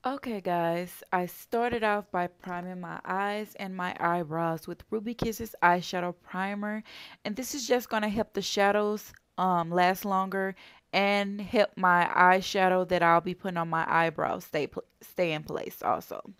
Okay, guys, I started off by priming my eyes and my eyebrows with Ruby Kisses eyeshadow primer, and this is just going to help the shadows last longer and help my eyeshadow that I'll be putting on my eyebrows stay in place also.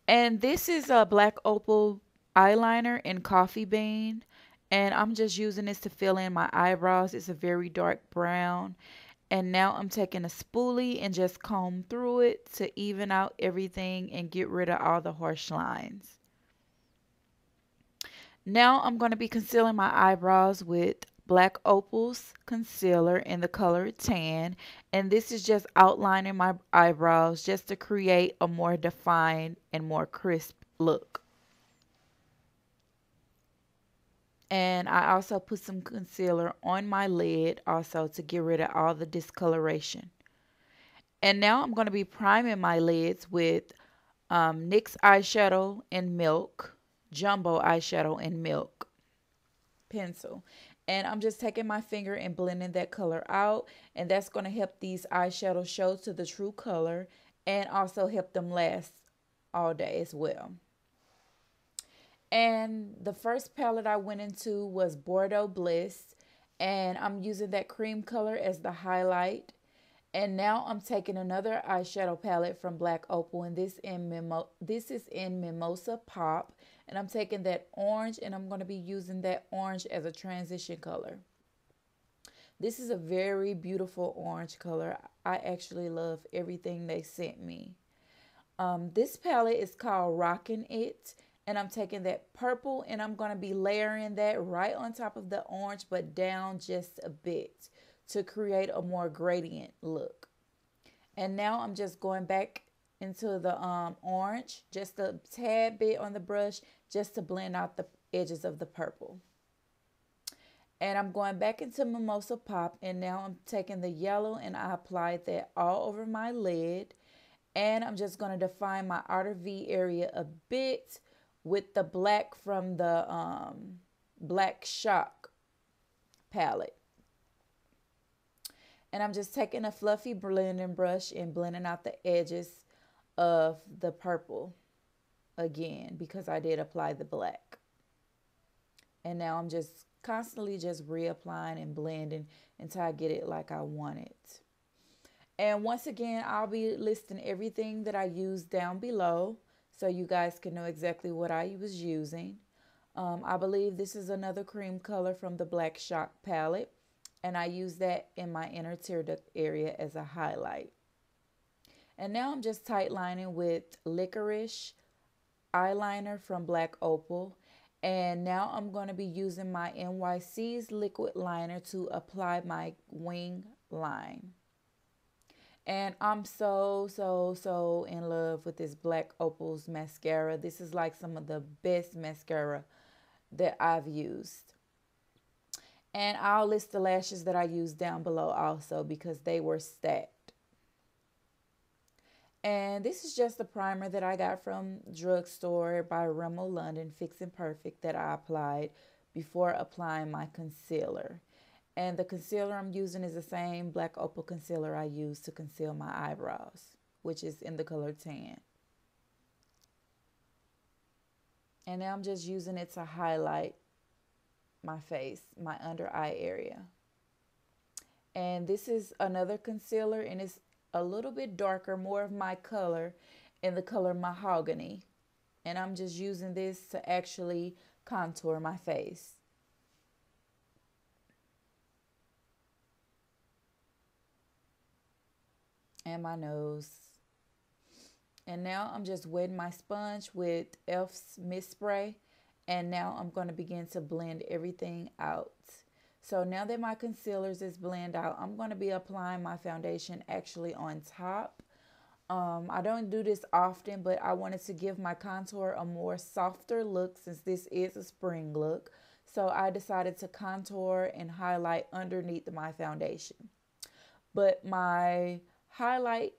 And this is a black opal eyeliner in coffee bean, and I'm just using this to fill in my eyebrows. It's a very dark brown. And now I'm taking a spoolie and just comb through it to even out everything and get rid of all the harsh lines. Now I'm going to be concealing my eyebrows with Black Opal's concealer in the color tan. And this is just outlining my eyebrows just to create a more defined and more crisp look. And I also put some concealer on my lid also to get rid of all the discoloration. And now I'm going to be priming my lids with NYX eyeshadow in milk, jumbo eyeshadow in milk pencil. And I'm just taking my finger and blending that color out. And that's going to help these eyeshadows show to the true color and also help them last all day as well. And the first palette I went into was Bordeaux Bliss. And I'm using that cream color as the highlight. And now I'm taking another eyeshadow palette from Black Opal, and this is in Mimosa Pop, and I'm taking that orange and I'm going to be using that orange as a transition color. This is a very beautiful orange color. I actually love everything they sent me. This palette is called Rockin' It, and I'm taking that purple and I'm going to be layering that right on top of the orange but down just a bit to create a more gradient look. And now I'm just going back into the orange just a tad bit on the brush just to blend out the edges of the purple. And I'm going back into Mimosa Pop, and now I'm taking the yellow and I applied that all over my lid. And I'm just going to define my outer V area a bit with the black from the Black Shock palette. And I'm just taking a fluffy blending brush and blending out the edges of the purple again because I did apply the black. And now I'm just constantly just reapplying and blending until I get it like I want it. And once again, I'll be listing everything that I used down below so you guys can know exactly what I was using. I believe this is another cream color from the Black Shock palette, and I use that in my inner tear duct area as a highlight. And now I'm just tight lining with Licorice eyeliner from Black Opal. And now I'm going to be using my NYC's liquid liner to apply my wing line. And I'm so in love with this Black Opal's mascara. This is like some of the best mascara that I've used. And I'll list the lashes that I used down below also because they were stacked. And this is just a primer that I got from Drugstore by Rimmel London, Fix and Perfect, that I applied before applying my concealer. And the concealer I'm using is the same Black Opal concealer I use to conceal my eyebrows, which is in the color tan. And now I'm just using it to highlight my face, my under eye area. And this is another concealer, and it's a little bit darker, more of my color, in the color Mahogany. And I'm just using this to actually contour my face. And my nose. And now I'm just wetting my sponge with Elf's Mist Spray. And now I'm going to begin to blend everything out. So now that my concealers is blended out, I'm going to be applying my foundation actually on top. I don't do this often, but I wanted to give my contour a more softer look since this is a spring look. So I decided to contour and highlight underneath my foundation. But my highlight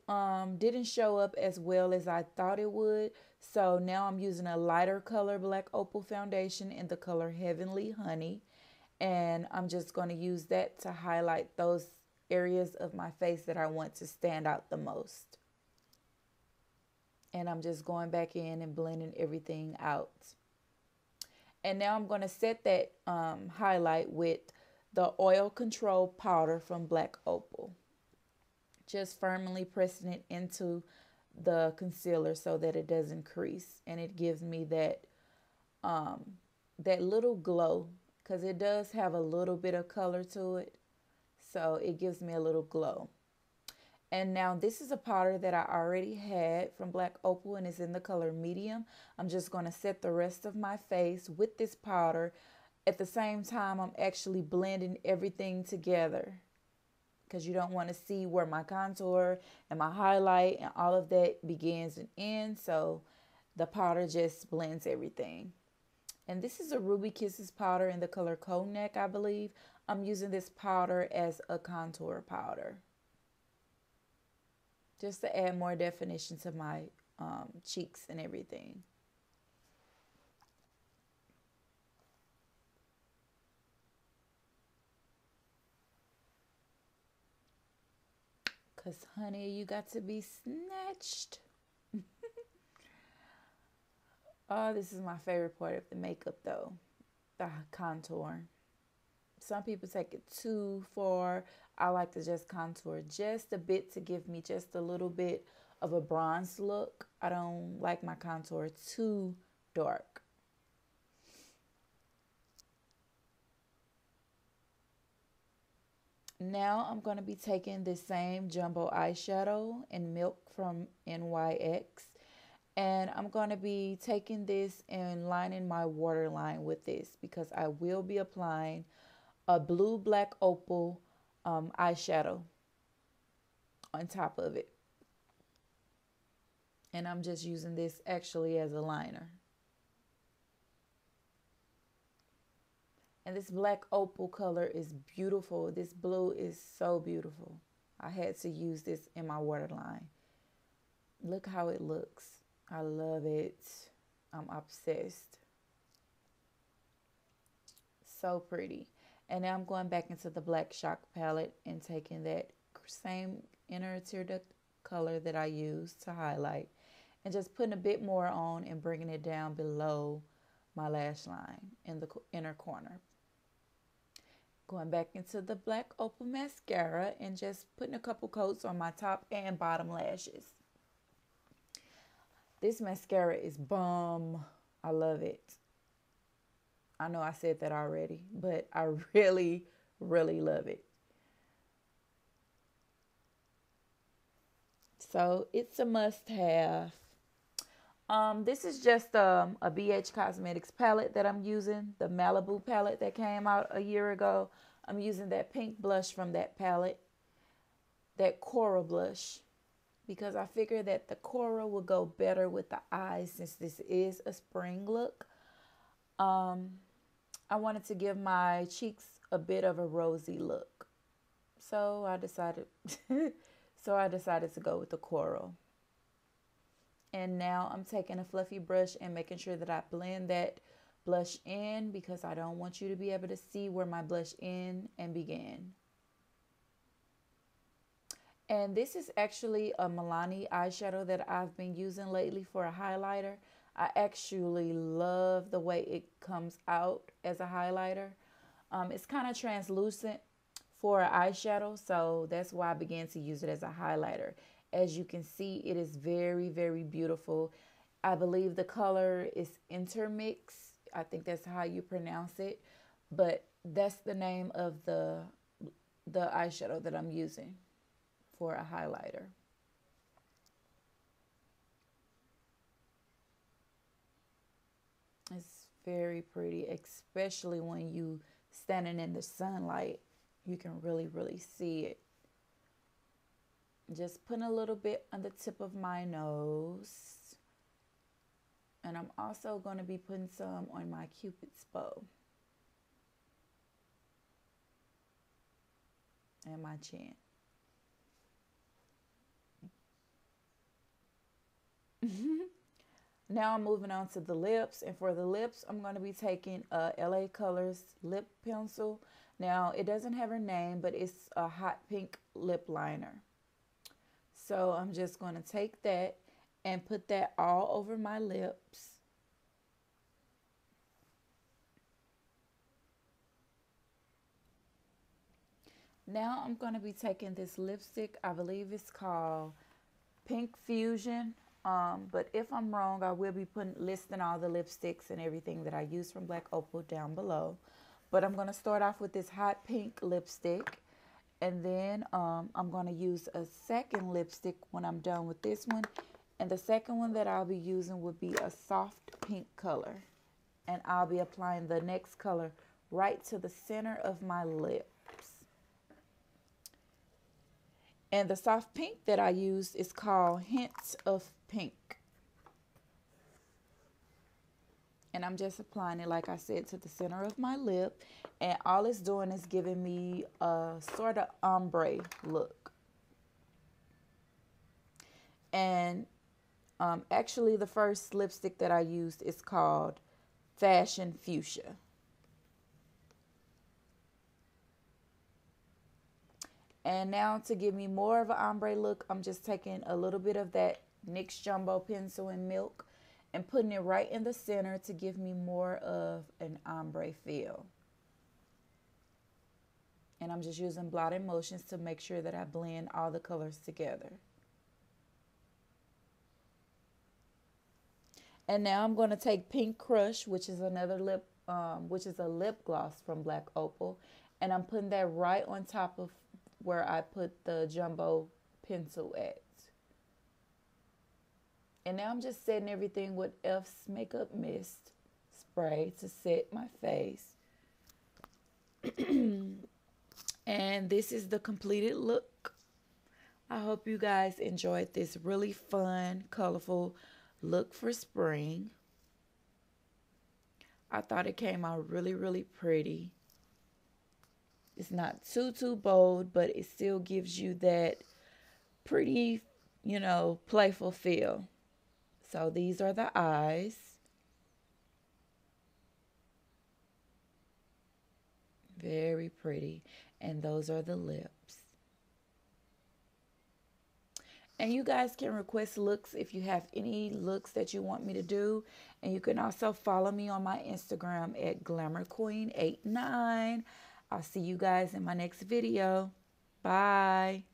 didn't show up as well as I thought it would. So now I'm using a lighter color Black Opal foundation in the color Heavenly Honey. And I'm just going to use that to highlight those areas of my face that I want to stand out the most. And I'm just going back in and blending everything out. And now I'm going to set that highlight with the oil control powder from Black Opal. Just firmly pressing it into the concealer so that it doesn't crease, and it gives me um, that little glow, because it does have a little bit of color to it, so it gives me a little glow. And now this is a powder that I already had from Black Opal, and it's in the color medium. I'm just going to set the rest of my face with this powder. At the same time, I'm actually blending everything together, because you don't want to see where my contour and my highlight and all of that begins and ends. So the powder just blends everything. And this is a Ruby Kisses powder in the color Cognac, I believe. I'm using this powder as a contour powder, just to add more definition to my cheeks and everything. Because, honey, you got to be snatched. Oh, this is my favorite part of the makeup, though. The contour. Some people take it too far. I like to just contour just a bit to give me just a little bit of a bronze look. I don't like my contour too dark. Now I'm going to be taking the same jumbo eyeshadow in Milk from NYX. And I'm going to be taking this and lining my waterline with this, because I will be applying a blue Black Opal eyeshadow on top of it. And I'm just using this actually as a liner. And this Black Opal color is beautiful. This blue is so beautiful. I had to use this in my waterline. Look how it looks. I love it. I'm obsessed. So pretty. And now I'm going back into the Black Shock palette and taking that same inner tear duct color that I used to highlight, and just putting a bit more on and bringing it down below my lash line in the inner corner. Going back into the Black Opal mascara and just putting a couple coats on my top and bottom lashes. This mascara is bomb. I love it. I know I said that already, but I really, really love it. So it's a must-have. This is just a BH Cosmetics palette that I'm using, the Malibu palette that came out a year ago. I'm using that pink blush from that palette, that coral blush, because I figured that the coral will go better with the eyes since this is a spring look. I wanted to give my cheeks a bit of a rosy look, so I decided to go with the coral. And now I'm taking a fluffy brush and making sure that I blend that blush in, because I don't want you to be able to see where my blush end and begin. And this is actually a Milani eyeshadow that I've been using lately for a highlighter. I actually love the way it comes out as a highlighter. It's kind of translucent for an eyeshadow, so that's why I began to use it as a highlighter. As you can see, it is very, very beautiful. I believe the color is Intermix. I think that's how you pronounce it, but that's the name of the eyeshadow that I'm using for a highlighter. It's very pretty, especially when you standing in the sunlight. You can really, really see it. Just putting a little bit on the tip of my nose. And I'm also going to be putting some on my Cupid's bow and my chin. Now I'm moving on to the lips, and for the lips I'm going to be taking a LA Colors lip pencil. Now it doesn't have a name, but it's a hot pink lip liner. So I'm just going to take that and put that all over my lips. Now I'm going to be taking this lipstick. I believe it's called Pink Fusion. But if I'm wrong, I will be listing all the lipsticks and everything that I use from Black Opal down below. But I'm going to start off with this hot pink lipstick. And then I'm going to use a second lipstick when I'm done with this one. And the second one that I'll be using would be a soft pink color. And I'll be applying the next color right to the center of my lips. And the soft pink that I used is called Hints of Pink. And I'm just applying it, like I said, to the center of my lip. And all it's doing is giving me a sort of ombre look. And actually, the first lipstick that I used is called Fashion Fuchsia. And now to give me more of an ombre look, I'm just taking a little bit of that NYX Jumbo Pencil in Milk and putting it right in the center to give me more of an ombre feel. And I'm just using blotting motions to make sure that I blend all the colors together. And now I'm going to take Pink Crush, which is another a lip gloss from Black Opal, and I'm putting that right on top of where I put the jumbo pencil at. And now I'm just setting everything with F's Makeup Mist spray to set my face. And this is the completed look. I hope you guys enjoyed this really fun, colorful look for spring. I thought it came out really, really pretty. It's not too bold, but it still gives you that pretty, playful feel. So these are the eyes. Very pretty. And those are the lips. And you guys can request looks if you have any looks that you want me to do. And you can also follow me on my Instagram at GlamourQueen89. I'll see you guys in my next video. Bye.